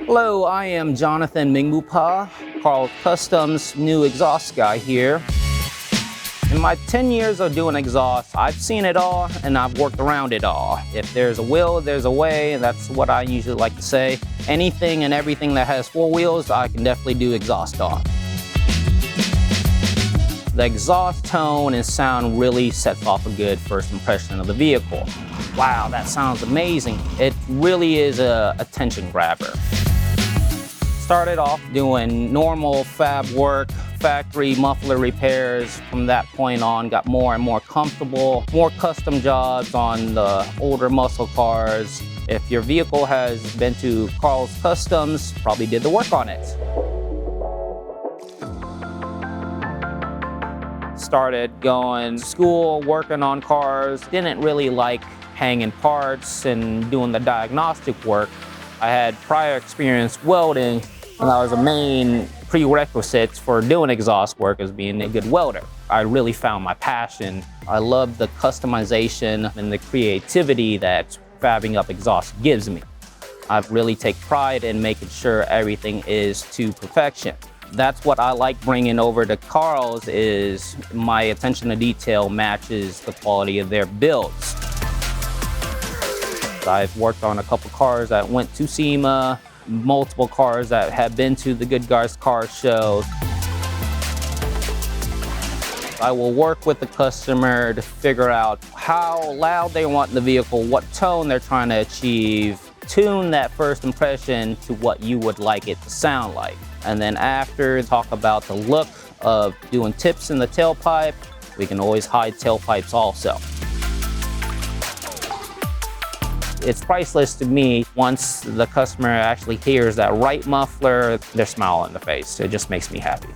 Hello, I am Jonathan Mingbupa, Karl Kustoms' new exhaust guy here. In my 10 years of doing exhaust, I've seen it all and I've worked around it all. If there's a will, there's a way, and that's what I usually like to say. Anything and everything that has four wheels, I can definitely do exhaust on. The exhaust tone and sound really sets off a good first impression of the vehicle. Wow, that sounds amazing. It really is a attention grabber. Started off doing normal fab work, factory muffler repairs. From that point on, got more and more comfortable, more custom jobs on the older muscle cars. If your vehicle has been to Karl Kustoms, probably did the work on it. Started going to school, working on cars. Didn't really like hanging parts and doing the diagnostic work. I had prior experience welding, and that was a main prerequisite for doing exhaust work, as being a good welder. I really found my passion. I love the customization and the creativity that fabbing up exhaust gives me. I really take pride in making sure everything is to perfection. That's what I like bringing over to Karl's, is my attention to detail matches the quality of their builds. I've worked on a couple cars that went to SEMA, multiple cars that have been to the Good Guys car show. I will work with the customer to figure out how loud they want the vehicle, what tone they're trying to achieve, tune that first impression to what you would like it to sound like. And then after, talk about the look of doing tips in the tailpipe. We can always hide tailpipes also. It's priceless to me. Once the customer actually hears that right muffler, their smile on the face. It just makes me happy.